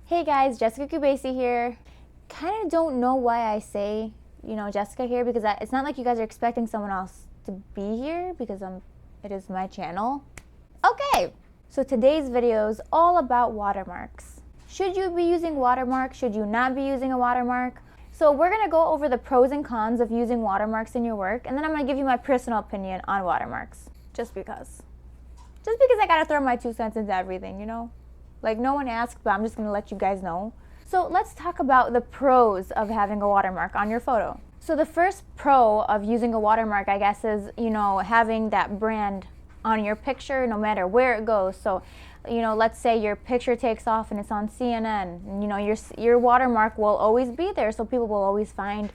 Hey guys, Jessica Kubasi here. Kind of don't know why I say, Jessica here, because it's not like you guys are expecting someone else to be here because it is my channel. Okay, so today's video is all about watermarks. Should you be using watermarks? Should you not be using a watermark? So we're gonna go over the pros and cons of using watermarks in your work, and then I'm gonna give you my personal opinion on watermarks, just because I gotta throw my 2 cents into everything, Like, no one asked, but I'm just gonna let you guys know. So let's talk about the pros of having a watermark on your photo. So the first pro of using a watermark, I guess, is, having that brand on your picture no matter where it goes. So, let's say your picture takes off and it's on CNN, and, your watermark will always be there, so people will always find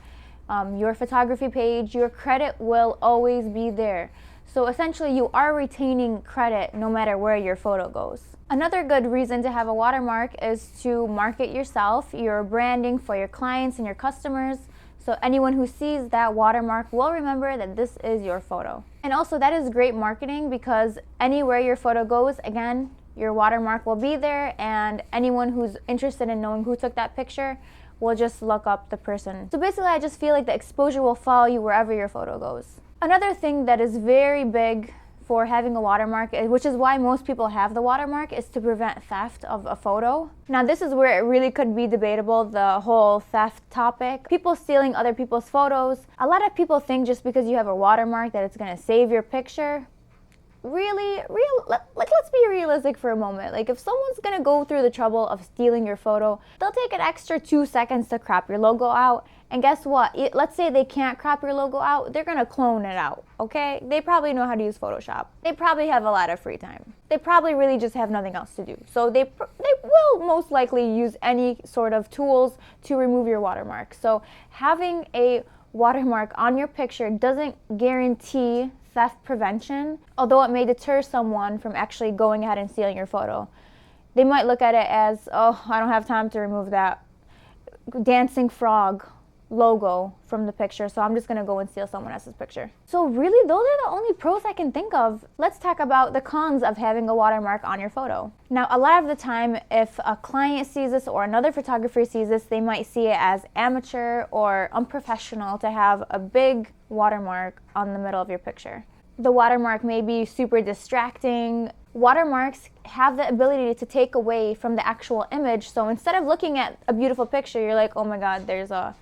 your photography page. Your credit will always be there. So essentially, you are retaining credit no matter where your photo goes. Another good reason to have a watermark is to market yourself, your branding for your clients and your customers. So anyone who sees that watermark will remember that this is your photo. And also, that is great marketing because anywhere your photo goes, again, your watermark will be there, and anyone who's interested in knowing who took that picture will just look up the person. So basically, I just feel like the exposure will follow you wherever your photo goes. Another thing that is very big for having a watermark, which is why most people have the watermark, is to prevent theft of a photo. Now, this is where it really could be debatable, the whole theft topic. People stealing other people's photos. A lot of people think just because you have a watermark that it's gonna save your picture. Let's be realistic for a moment. Like, if someone's gonna go through the trouble of stealing your photo, they'll take an extra 2 seconds to crop your logo out. And guess what? Let's say they can't crop your logo out, they're gonna clone it out, okay? They probably know how to use Photoshop. They probably have a lot of free time. They probably really just have nothing else to do. So they will most likely use any sort of tools to remove your watermark. So having a watermark on your picture doesn't guarantee theft prevention, although it may deter someone from actually going ahead and stealing your photo. They might look at it as, oh, I don't have time to remove that dancing frog logo from the picture, so I'm just gonna go and steal someone else's picture. So really, those are the only pros I can think of. Let's talk about the cons of having a watermark on your photo. Now, a lot of the time, if a client sees this or another photographer sees this, they might see it as amateur or unprofessional to have a big watermark on the middle of your picture. The watermark may be super distracting. Watermarks have the ability to take away from the actual image, so instead of looking at a beautiful picture, you're like, oh my god, there's a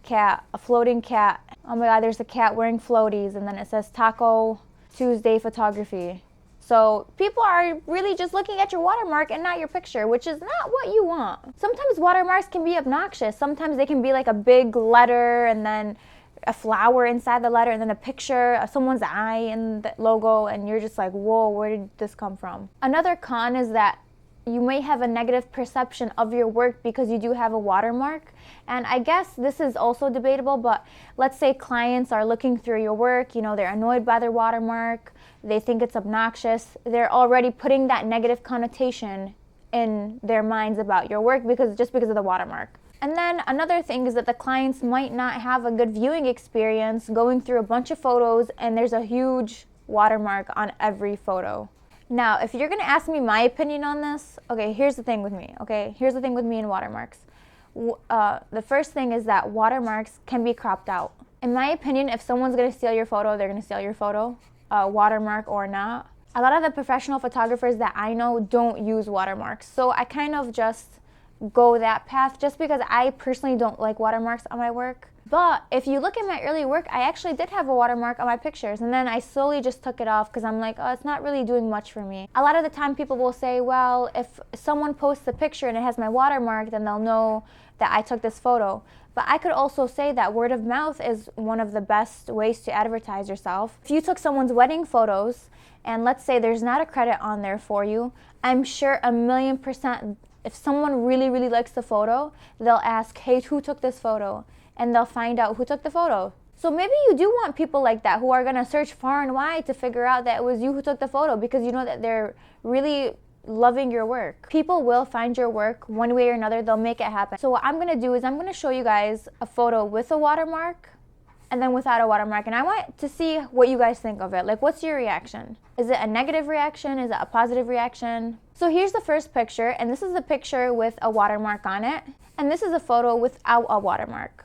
cat, a floating cat. Oh my god, there's a cat wearing floaties, and then it says Taco Tuesday photography. So people are really just looking at your watermark and not your picture, which is not what you want. Sometimes watermarks can be obnoxious. Sometimes they can be like a big letter and then a flower inside the letter and then a picture of someone's eye in the logo, and you're just like, whoa, where did this come from? Another con is that you may have a negative perception of your work because you do have a watermark. And I guess this is also debatable, but let's say clients are looking through your work, they're annoyed by their watermark, they think it's obnoxious, they're already putting that negative connotation in their minds about your work because of the watermark. And then another thing is that the clients might not have a good viewing experience going through a bunch of photos and there's a huge watermark on every photo. Now, if you're gonna ask me my opinion on this, okay, here's the thing with me, and watermarks. The first thing is that watermarks can be cropped out. In my opinion, if someone's gonna steal your photo, they're gonna steal your photo, watermark or not. A lot of the professional photographers that I know don't use watermarks, so I kind of just go that path just because I personally don't like watermarks on my work. But if you look at my early work, I actually did have a watermark on my pictures, and then I slowly just took it off because I'm like, oh, it's not really doing much for me. A lot of the time people will say, well, if someone posts a picture and it has my watermark, then they'll know that I took this photo. But I could also say that word of mouth is one of the best ways to advertise yourself. If you took someone's wedding photos, and let's say there's not a credit on there for you, I'm sure 1,000,000% if someone really, really likes the photo, they'll ask, hey, who took this photo? And they'll find out who took the photo. So maybe you do want people like that who are gonna search far and wide to figure out that it was you who took the photo because you know that they're really loving your work. People will find your work one way or another, they'll make it happen. So what I'm gonna do is I'm gonna show you guys a photo with a watermark and then without a watermark. And I want to see what you guys think of it. Like, what's your reaction? Is it a negative reaction? Is it a positive reaction? So here's the first picture, and this is a picture with a watermark on it. And this is a photo without a watermark.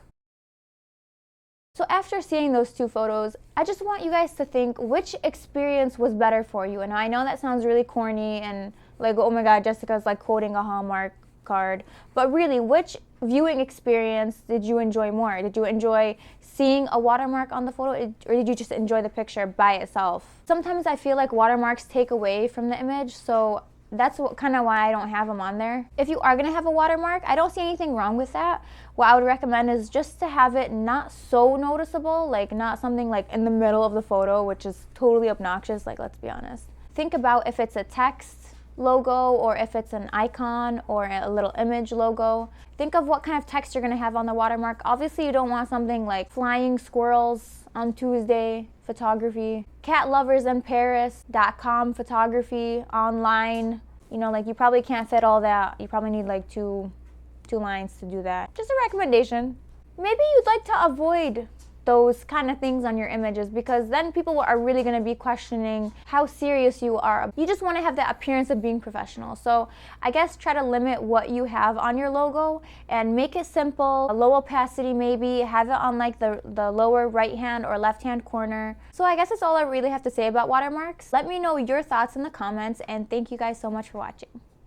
So after seeing those two photos, I just want you guys to think which experience was better for you. And I know that sounds really corny and like, oh my God, Jessica's like quoting a Hallmark card. But really, which viewing experience did you enjoy more? Did you enjoy seeing a watermark on the photo, or did you just enjoy the picture by itself? Sometimes I feel like watermarks take away from the image, so that's kind of why I don't have them on there. If you are going to have a watermark, I don't see anything wrong with that. What I would recommend is just to have it not so noticeable, like not something like in the middle of the photo, which is totally obnoxious, like, let's be honest. Think about if it's a text logo or if it's an icon or a little image logo. Think of what kind of text you're going to have on the watermark. Obviously, you don't want something like flying squirrels on Tuesday photography, catloversinparis.com photography online. You know, like, you probably can't fit all that. You probably need like two lines to do that. Just a recommendation. Maybe you'd like to avoid those kind of things on your images, because then people are really going to be questioning how serious you are. You just want to have that appearance of being professional. So I guess try to limit what you have on your logo and make it simple, a low opacity maybe, have it on like the lower right hand or left hand corner. So I guess that's all I really have to say about watermarks. Let me know your thoughts in the comments, and thank you guys so much for watching.